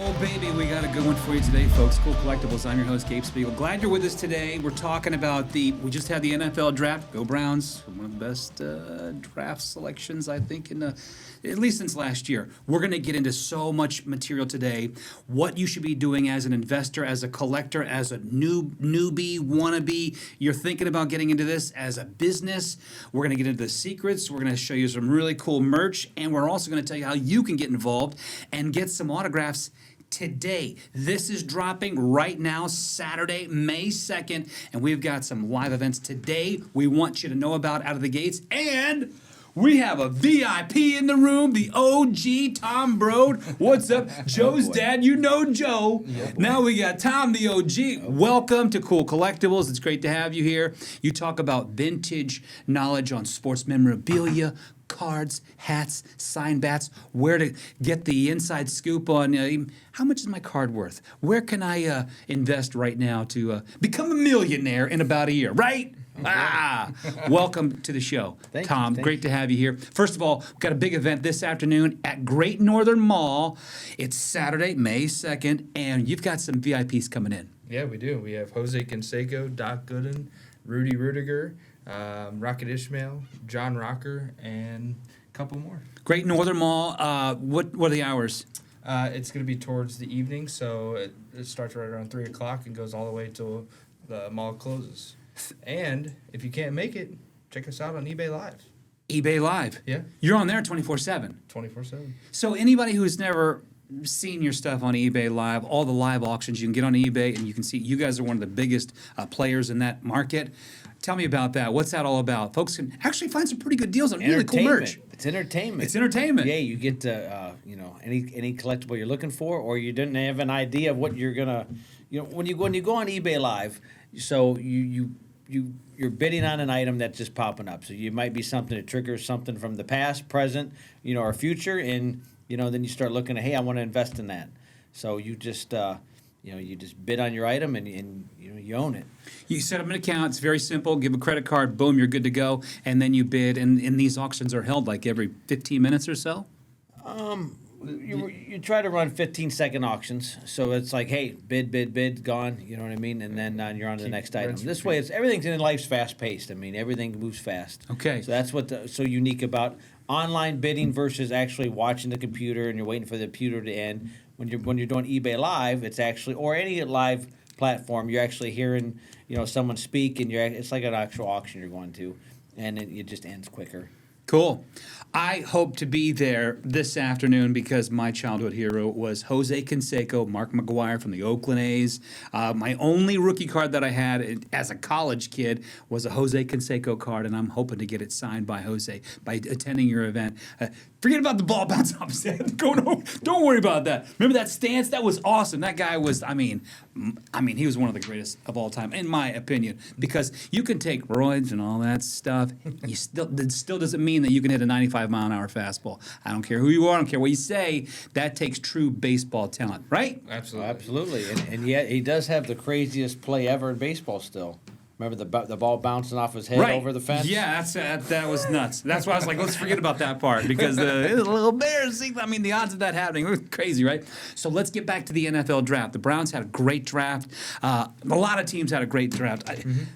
Oh, baby, we got a good one for you today, folks. Cool Collectibles. I'm your host, Gabe Spiegel. Glad you're with us today. We're talking about we just had the NFL draft. Go Browns. One of the best draft selections, I think, at least since last year. We're going to get into so much material today. What you should be doing as an investor, as a collector, as a newbie, wannabe. You're thinking about getting into this as a business. We're going to get into the secrets. We're going to show you some really cool merch. And we're also going to tell you how you can get involved and get some autographs today. This is dropping right now, Saturday, May 2nd, and we've got some live events today we want you to know about out of the gates. And we have a VIP in the room, the OG, Tom Brode. What's up? Joe's dad, you know Joe. Yeah, now we got Tom, the OG. Welcome to Cool Collectibles. It's great to have you here. You talk about vintage knowledge on sports memorabilia, cards, hats, signed bats, where to get the inside scoop on how much is my card worth? Where can I invest right now to become a millionaire in about a year, right? Welcome to the show, Tom. Great to have you here. First of all, we've got a big event this afternoon at Great Northern Mall. It's Saturday, May 2nd, and you've got some VIPs coming in. Yeah, we do. We have Jose Canseco, Doc Gooden, Rudy Rudiger, Rocket Ishmael, John Rocker, and a couple more. Great Northern Mall. What are the hours? It's going to be towards the evening, so it starts right around 3 o'clock and goes all the way till the mall closes. And if you can't make it, check us out on eBay Live. eBay Live? Yeah. You're on there 24/7? 24/7. So anybody who's never seen your stuff on eBay Live, all the live auctions, you can get on eBay and you can see you guys are one of the biggest players in that market. Tell me about that. What's that all about? Folks can actually find some pretty good deals on really cool merch. It's entertainment. It's entertainment. Yeah, you get any collectible you're looking for, or you didn't have an idea of what you're gonna. When you go on eBay Live, so you're bidding on an item that's just popping up. So you might be something that triggers something from the past, present, or future, and then you start looking at, hey, I want to invest in that. So you just you just bid on your item and you own it. You set up an account. It's very simple. Give a credit card. Boom, you're good to go. And then you bid. And these auctions are held like every 15 minutes or so? You try to run 15-second auctions. So it's like, hey, bid, gone. You know what I mean? And then you're on to the next item. This way, everything's in life's fast-paced. I mean, everything moves fast. Okay. So that's what's so unique about online bidding versus actually watching the computer and you're waiting for the computer to end. When you're doing eBay Live, it's actually, or any live platform, you're actually hearing someone speak, and it's like an actual auction you're going to, and it just ends quicker. Cool. I hope to be there this afternoon because my childhood hero was Jose Canseco, Mark McGuire from the Oakland A's. My only rookie card that I had as a college kid was a Jose Canseco card, and I'm hoping to get it signed by Jose by attending your event. Forget about the ball bouncing off his head. Don't worry about that. Remember that stance? That was awesome. That guy was, he was one of the greatest of all time, in my opinion, because you can take roids and all that stuff. It still doesn't mean that you can hit a 95-mile-an-hour fastball. I don't care who you are. I don't care what you say. That takes true baseball talent, right? Absolutely. And yet he does have the craziest play ever in baseball still. Remember the ball bouncing off his head over the fence? Yeah, that was nuts. That's why I was like, let's forget about that part because it was a little embarrassing. I mean, the odds of that happening were crazy, right? So let's get back to the NFL draft. The Browns had a great draft. A lot of teams had a great draft.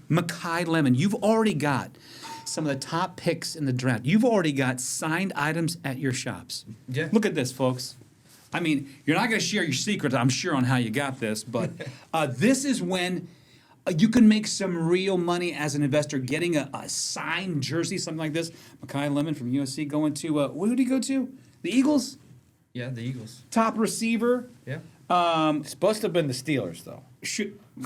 Mekhi Lemon, you've already got some of the top picks in the draft. You've already got signed items at your shops. Yeah. Look at this, folks. I mean, you're not going to share your secret, I'm sure, on how you got this, but this is when you can make some real money as an investor getting a signed jersey, something like this. Mekhi Lemon from USC going to, where did he go to? The Eagles? Yeah, the Eagles. Top receiver. Yeah. It's supposed to have been the Steelers, though.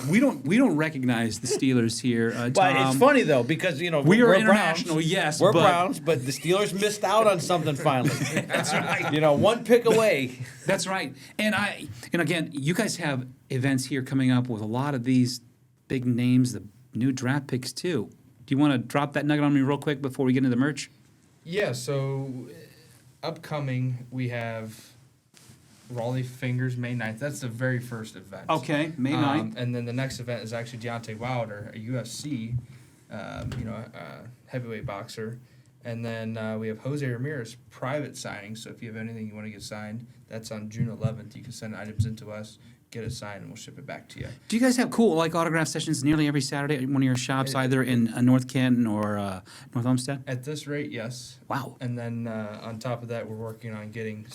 We don't recognize the Steelers here, Tom. But it's funny though because we we're are international, Browns. yes. We're Browns, but the Steelers missed out on something finally. That's right. One pick away. That's right. And again, you guys have events here coming up with a lot of these big names, the new draft picks too. Do you want to drop that nugget on me real quick before we get into the merch? Yeah. So upcoming, we have Raleigh Fingers, May 9th. That's the very first event. Okay, May 9th. And then the next event is actually Deontay Wilder, a UFC, heavyweight boxer. And then we have Jose Ramirez private signing. So if you have anything you want to get signed, that's on June 11th. You can send items into us, get it signed, and we'll ship it back to you. Do you guys have cool like autograph sessions nearly every Saturday at one of your shops, either in North Canton or North Olmsted? At this rate, yes. Wow. And then on top of that, we're working on getting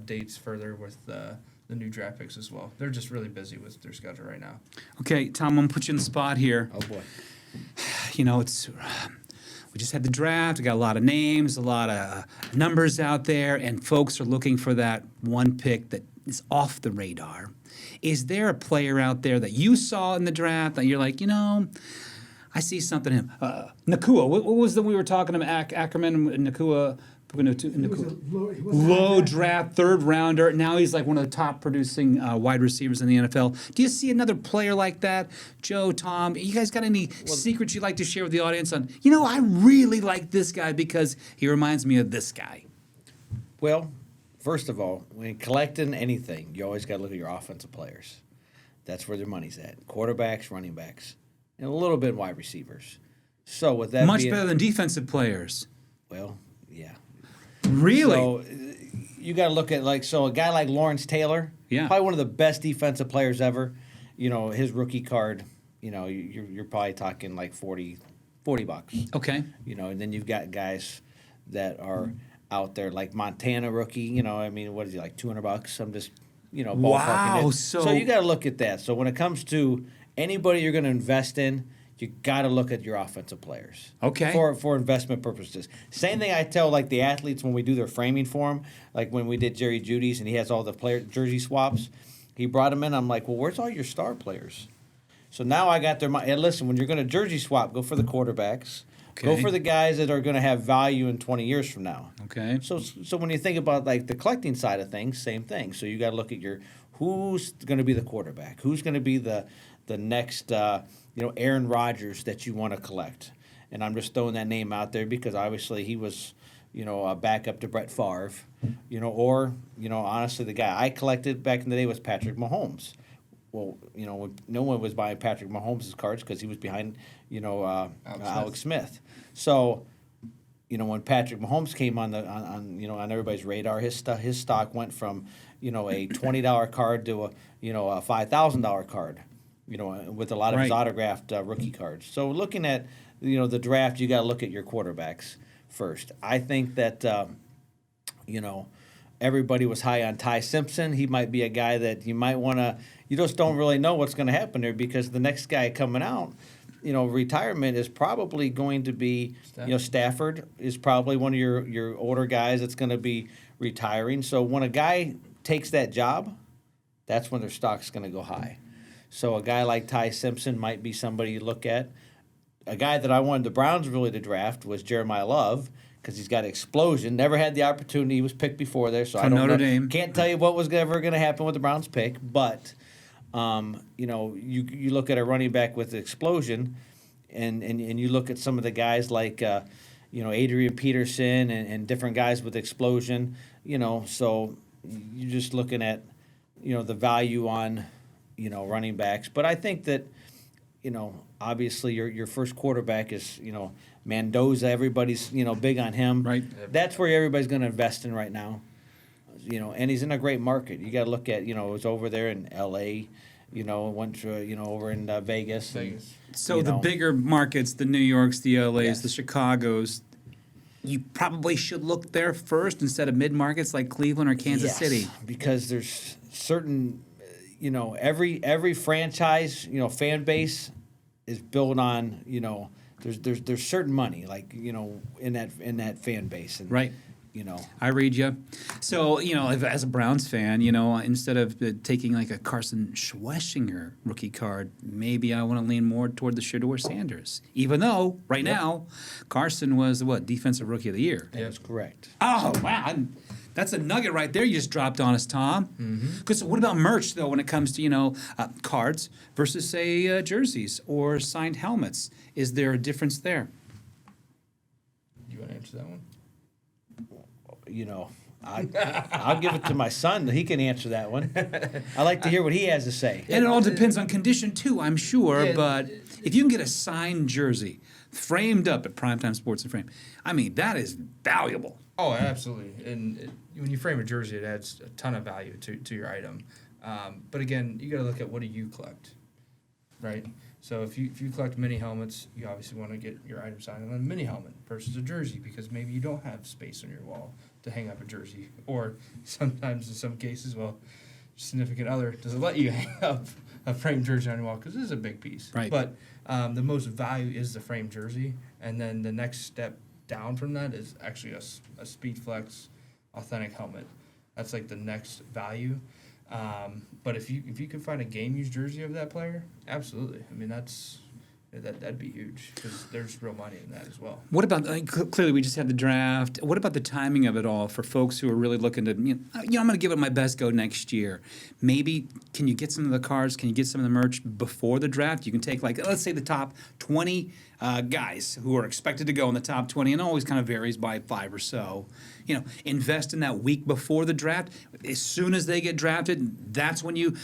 dates further with the new draft picks as well. They're just really busy with their schedule right now. Okay, Tom, I'm gonna put you in the spot here. Oh boy. You know, it's we just had the draft. We got a lot of names, a lot of numbers out there, and folks are looking for that one pick that is off the radar. Is there a player out there that you saw in the draft that you're like, you know, I see something in him? Nakua. What was the we were talking about? Ackerman and Nakua. Low draft, third rounder. Now he's like one of the top producing wide receivers in the NFL. Do you see another player like that? Joe, Tom, you guys got any secrets you'd like to share with the audience on, you know, I really like this guy because he reminds me of this guy? Well, first of all, when collecting anything, you always got to look at your offensive players. That's where their money's at. Quarterbacks, running backs, and a little bit wide receivers. So with that Much being, better than defensive players. well, yeah. Really? So you got to look at a guy like Lawrence Taylor, Yeah. probably one of the best defensive players ever. You know, his rookie card, you know, you're probably talking like $40. Okay. You know, and then you've got guys that are out there like Montana rookie. You know, I mean, what is he like $200? I'm just, you know, ballparking Wow, it. so you got to look at that. So when it comes to anybody you're going to invest in, you got to look at your offensive players. Okay. For investment purposes. Same thing I tell like the athletes when we do their framing for them. Like when we did Jerry Judy's and he has all the player jersey swaps. He brought them in. I'm like, well, where's all your star players? So now I got their money. And listen, when you're going to jersey swap, go for the quarterbacks. Go Okay. for the guys that are going to have value in 20 years from now. Okay. So when you think about like the collecting side of things, same thing. So you got to look at who's going to be the quarterback, who's going to be the next Aaron Rodgers that you want to collect. And I'm just throwing that name out there because obviously he was a backup to Brett Favre, honestly the guy I collected back in the day was Patrick Mahomes. Well, no one was buying Patrick Mahomes' cards because he was behind, Alex Smith. So, when Patrick Mahomes came on on everybody's radar, his stock went from, a $20 card to a $5,000 card, with a lot of his Right. autographed rookie cards. So looking at, the draft, you got to look at your quarterbacks first. I think that, everybody was high on Ty Simpson. He might be a guy that you might want to. You just don't really know what's going to happen there because the next guy coming out, retirement is probably going to be, Stafford is probably one of your older guys that's going to be retiring. So when a guy takes that job, that's when their stock's going to go high. So a guy like Ty Simpson might be somebody you look at. A guy that I wanted the Browns really to draft was Jeremiah Love because he's got explosion. Never had the opportunity. He was picked before there, so From I don't Notre know. Dame. Can't tell you what was ever going to happen with the Browns pick, but you look at a running back with explosion, and you look at some of the guys like Adrian Peterson and different guys with explosion. So you're just looking at the value on running backs. But I think that obviously your first quarterback is Mendoza. Everybody's big on him. Right. That's where everybody's going to invest in right now. And he's in a great market. You got to look at it was over there in L.A. Went to over in Vegas. So the bigger markets, the New Yorks, the LAs, Yes. the Chicagos, you probably should look there first instead of mid-markets like Cleveland or Kansas Yes, City. because there's certain every franchise fan base is built on there's certain money like in that fan base and Right. I read you. So, as a Browns fan, instead of taking like a Carson Schweschinger rookie card, maybe I want to lean more toward the Shedeur Sanders. Even though, right now, Carson was, Defensive Rookie of the Year. That's correct. Oh, wow. That's a nugget right there you just dropped on us, Tom. Because what about merch, though, when it comes to, cards versus, say, jerseys or signed helmets? Is there a difference there? You want to answer that one? I'll give it to my son. He can answer that one. I like to hear what he has to say. And it all depends on condition too, I'm sure. Yeah. But if you can get a signed jersey framed up at Primetime Sports and Frame, I mean, that is valuable. Oh, absolutely. And when you frame a jersey, it adds a ton of value to your item. But again, you got to look at what do you collect, right? So if you collect mini helmets, you obviously want to get your item signed on a mini helmet versus a jersey because maybe you don't have space on your wall to hang up a jersey. Or sometimes in some cases, well, significant other doesn't let you hang up a framed jersey on your wall because this is a big piece. Right. But the most value is the framed jersey. And then the next step down from that is actually a Speed Flex authentic helmet. That's like the next value. But if you can find a game used jersey of that player, absolutely. I mean that'd be huge because there's real money in that as well. What about, clearly we just had the draft. What about the timing of it all for folks who are really looking to, I'm going to give it my best go next year. Maybe, can you get some of the cards, can you get some of the merch before the draft? You can take, like, let's say the top 20 guys who are expected to go in the top 20, and it always kind of varies by 5 or so. Invest in that week before the draft. As soon as they get drafted, that's when you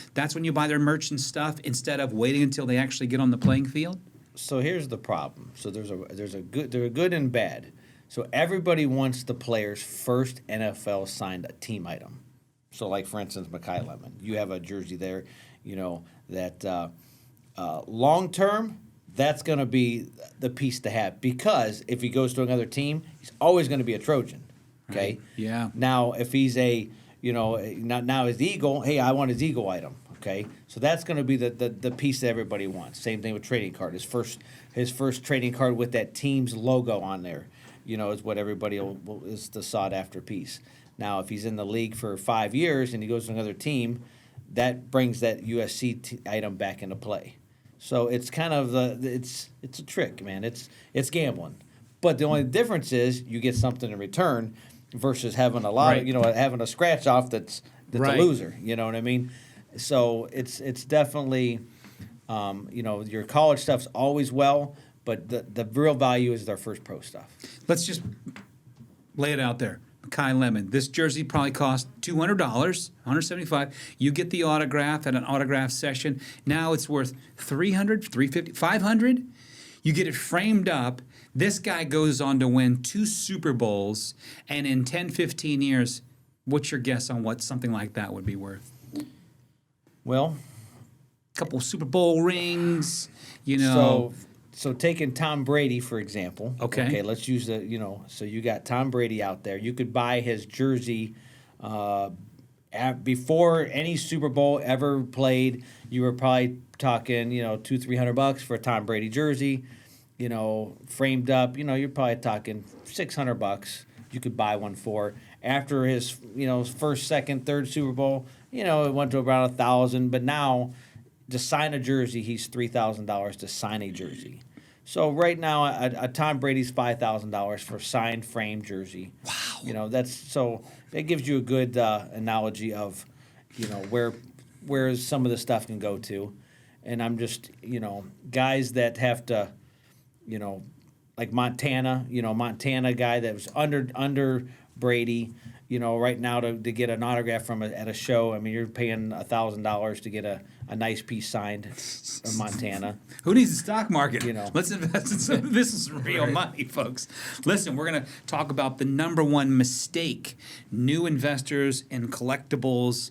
buy their merch and stuff instead of waiting until they actually get on the playing field. So here's the problem. So there's a good and bad. So everybody wants the player's first NFL signed team item. So like for instance, Mekhi Lemon, you have a jersey there, that long term, that's going to be the piece to have because if he goes to another team, he's always going to be a Trojan. Okay. Right. Yeah. Now if he's now his Eagle, hey, I want his Eagle item. Okay, so that's going to be the piece that everybody wants. Same thing with trading card. His first trading card with that team's logo on there, is what everybody is the sought after piece. Now, if he's in the league for 5 years and he goes to another team, that brings that USC item back into play. So it's kind of it's a trick, man. It's gambling, but the only difference is you get something in return versus having a lot Right. of having a scratch off that's Right. a loser. You know what I mean? So it's definitely, your college stuff's always well, but the real value is their first pro stuff. Let's just lay it out there. Mekhi Lemon. This jersey probably cost $200, $175. You get the autograph at an autograph session. Now it's worth $300, $350, $500. You get it framed up. This guy goes on to win 2 Super Bowls, and in 10, 15 years, what's your guess on what something like that would be worth? Well, Couple Super Bowl rings, So taking Tom Brady, for example. Okay. Let's use so you got Tom Brady out there. You could buy his jersey before any Super Bowl ever played. You were probably talking, $200-$300 for a Tom Brady jersey, framed up. You're probably talking $600. You could buy one for after his, first, second, third Super Bowl. It went to about $1,000, but now to sign a jersey, he's $3,000 to sign a jersey. So right now, a Tom Brady's $5,000 for signed framed jersey. Wow. That gives you a good analogy of, where some of the stuff can go to, and I'm just guys that have to, like Montana, Montana guy that was under Brady. Right now to get an autograph at a show, I mean, you're paying $1,000 to get a nice piece signed in Montana. Who needs the stock market? Let's invest in some. This is real money, folks. Listen, we're going to talk about the number one mistake new investors in collectibles.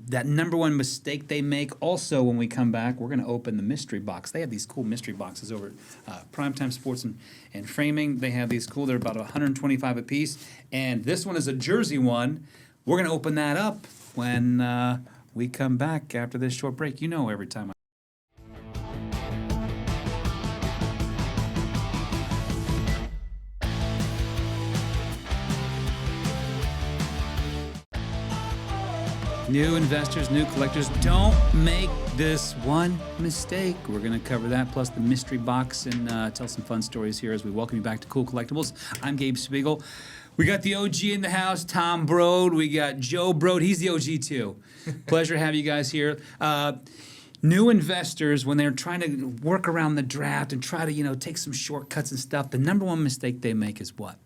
That number one mistake they make. Also, when we come back, we're going to open the mystery box. They have these cool mystery boxes over at Primetime Sports and Framing. They have these cool. They're about $125 a piece. And this one is a jersey one. We're going to open that up when we come back after this short break. Every time New investors, new collectors, don't make this one mistake. We're going to cover that, plus the mystery box, and tell some fun stories here as we welcome you back to Cool Collectibles. I'm Gabe Spiegel. We got the OG in the house, Tom Brode. We got Joe Brode. He's the OG too. Pleasure to have you guys here. New investors, when they're trying to work around the draft and try to, take some shortcuts and stuff, the number one mistake they make is what?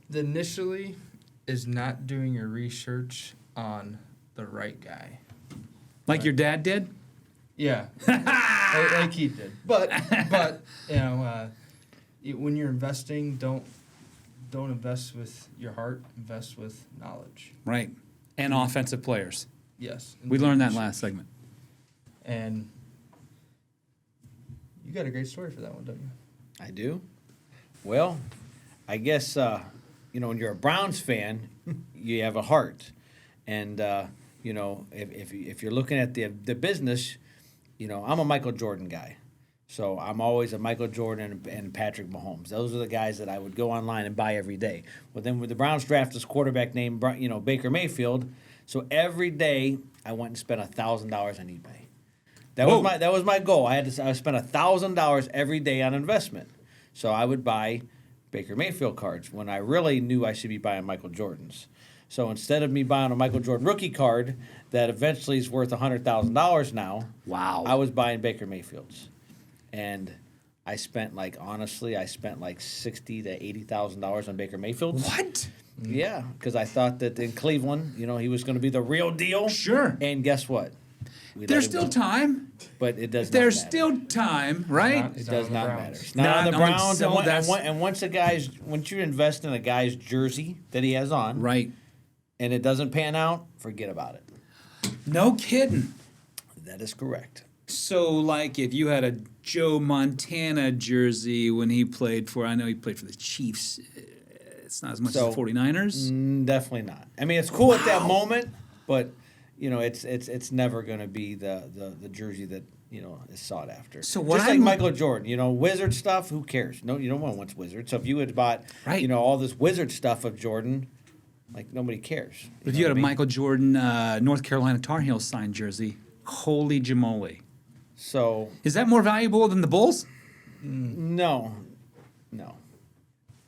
The initially is not doing your research on the right guy. Like your dad did? Yeah, like he did. But you know, when you're investing, don't invest with your heart. Invest with knowledge. Right. And offensive players. Yes. We learned that last segment. And you got a great story for that one, don't you? I do. Well, I guess when you're a Browns fan, you have a heart, and if you're looking at the business, I'm a Michael Jordan guy, so I'm always a Michael Jordan and Patrick Mahomes. Those are the guys that I would go online and buy every day. Well, then with the Browns draft this quarterback named Baker Mayfield, so every day I went and spent $1,000 on eBay. That was my goal. I spent $1,000 every day on investment. So I would buy Baker Mayfield cards when I really knew I should be buying Michael Jordans. So instead of me buying a Michael Jordan rookie card that eventually is worth $100,000 now, wow, I was buying Baker Mayfields, and I spent $60,000 to $80,000 on Baker Mayfields. What? Yeah, because I thought that in Cleveland, he was going to be the real deal. Sure. And guess what? There's still time. But it does. There's not matter. still time, right? It does not matter. It's Not not on the on Browns. so And once you invest in a guy's jersey that he has on, Right. and it doesn't pan out, forget about it. No kidding. That is correct. So, like, if you had a Joe Montana jersey when he played for, I know he played for the Chiefs. It's not as much as the 49ers. Definitely not. I mean, it's cool at that moment, but it's never going to be the jersey that is sought after. So what just like I'm- Michael Jordan, Wizard stuff. Who cares? No, no one wants Wizard. So if you had bought Right. all this Wizard stuff of Jordan, like nobody cares. If you had a Michael Jordan North Carolina Tar Heels signed jersey, holy jamoli. So Is that more valuable than the Bulls? no.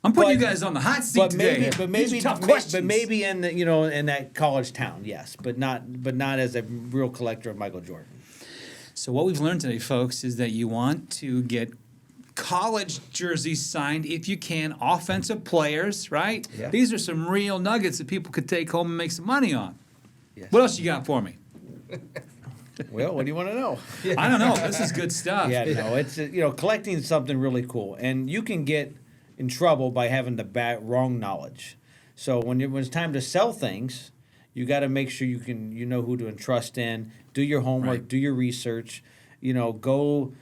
I'm putting But- you guys on the hot seat today. These are tough questions. but maybe in the in that college town, yes, but not as a real collector of Michael Jordan. So what we've learned today, folks, is that you want to get college jerseys signed if you can, offensive players, right? Yeah. These are some real nuggets that people could take home and make some money on. Yes. What else you got for me? Well, what do you want to know? I don't know. This is good stuff. Yeah, no, it's collecting is something really cool, and you can get in trouble by having the wrong knowledge. So when it's time to sell things, you got to make sure you know who to entrust in. Do your homework. Right. Do your research. Go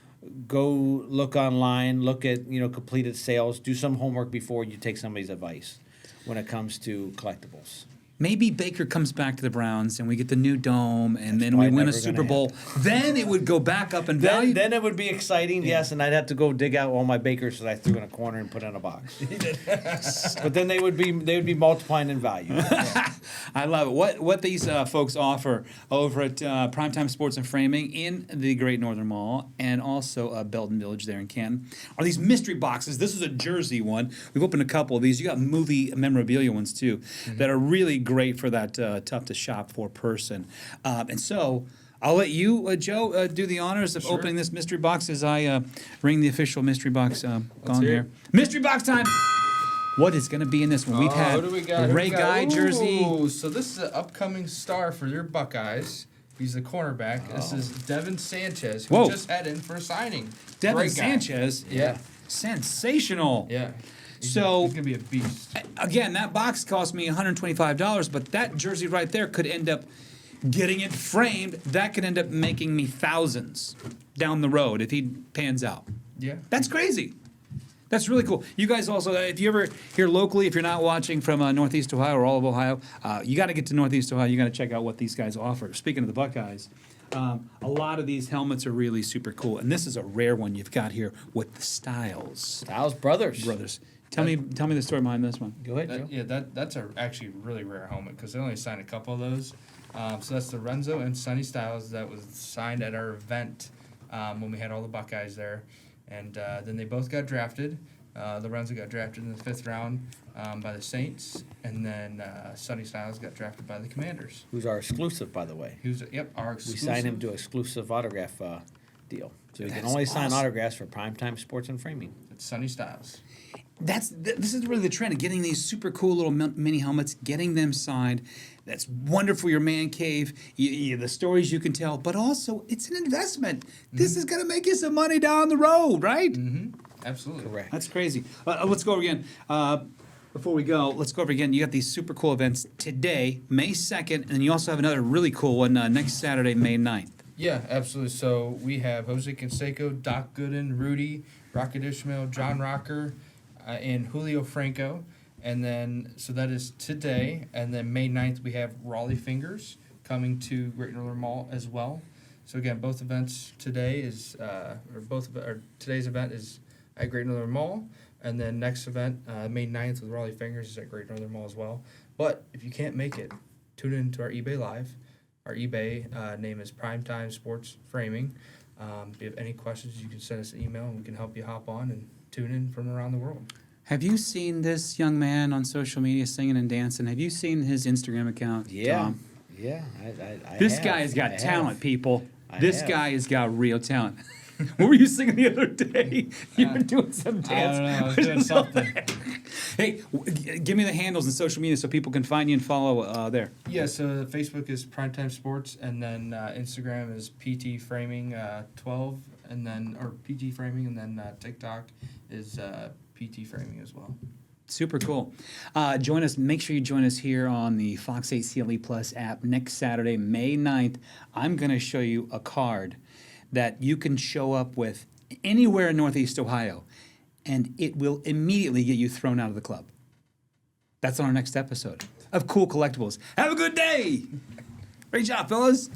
look online. Look at completed sales. Do some homework before you take somebody's advice when it comes to collectibles. Maybe Baker comes back to the Browns and we get the new dome and then we probably win a never Super gonna Bowl. Then it would go back up in value. Then it would be exciting, yes, and I'd have to go dig out all my Bakers that I threw in a corner and put in a box. But then they would be multiplying in value. I love it. What these folks offer over at Primetime Sports and Framing in the Great Northern Mall and also Belden Village there in Canton are these mystery boxes. This is a jersey one. We've opened a couple of these. You got movie memorabilia ones too that are really great for that tough to shop for person. And so I'll let you, Joe, do the honors of opening this mystery box as I ring the official mystery box gong hear here. it. Mystery box time. What is going to be in this one? We've had what do we got? a Ray Guy jersey. Ooh, so this is an upcoming star for your Buckeyes. He's the cornerback. This is Devin Sanchez, who Whoa. just had in for a signing. Devin Great guy. Sanchez. Yeah. Sensational. Yeah. So- he's gonna be a beast. Again, that box cost me $125, but that jersey right there could end up getting it framed. That could end up making me thousands down the road if he pans out. Yeah. That's crazy. That's really cool. You guys also, if you ever here locally, if you're not watching from Northeast Ohio or all of Ohio, you got to get to Northeast Ohio. You got to check out what these guys offer. Speaking of the Buckeyes, a lot of these helmets are really super cool, and this is a rare one you've got here with the Styles Styles Brothers. Tell me the story behind this one. Go ahead, Joe. That's actually really rare helmet because they only signed a couple of those. So that's the Renzo and Sonny Styles that was signed at our event when we had all the Buckeyes there. And then they both got drafted. Lorenzo got drafted in the 5th round by the Saints, and then Sonny Styles got drafted by the Commanders. Who's our exclusive, by the way. Our We exclusive. signed him to an exclusive autograph deal. So he can That's only sign awesome. autographs for Primetime Sports and Framing. It's Sonny Styles. this is really the trend of getting these super cool little mini helmets, getting them signed. That's wonderful. Your man cave, the stories you can tell, but also it's an investment. This is going to make you some money down the road, right? Absolutely. Correct. That's crazy. Let's go over again. Before we go, let's go over again. You got these super cool events today, May 2nd, and you also have another really cool one next Saturday, May 9th. Yeah, absolutely. So we have Jose Canseco, Doc Gooden, Rudy, Rocket Ishmael, John Rocker, and Julio Franco. And then, so that is today. And then May 9th, we have Raleigh Fingers coming to Great Northern Mall as well. So again, both events today is, today's event is at Great Northern Mall. And then next event, May 9th with Raleigh Fingers is at Great Northern Mall as well. But if you can't make it, tune in to our eBay Live. Our eBay name is Primetime Sports Framing. If you have any questions, you can send us an email and we can help you hop on and tune in from around the world. Have you seen this young man on social media singing and dancing? Have you seen his Instagram account, Yeah. Tom? Yeah. I This have. guy has got I talent, have. people. I This have. guy has got real talent. What were you singing the other day? You were doing some dance. I don't know. I was doing something. Hey, give me the handles on social media so people can find you and follow there. Yeah, so Facebook is Primetime Sports, and then Instagram is PT Framing 12, and then PT Framing, and then TikTok is PT Framing as well. Super cool. Join us. Make sure you join us here on the Fox 8 CLE Plus app next Saturday, May 9th. I'm going to show you a card that you can show up with anywhere in Northeast Ohio, and it will immediately get you thrown out of the club. That's on our next episode of Cool Collectibles. Have a good day. Great job, fellas.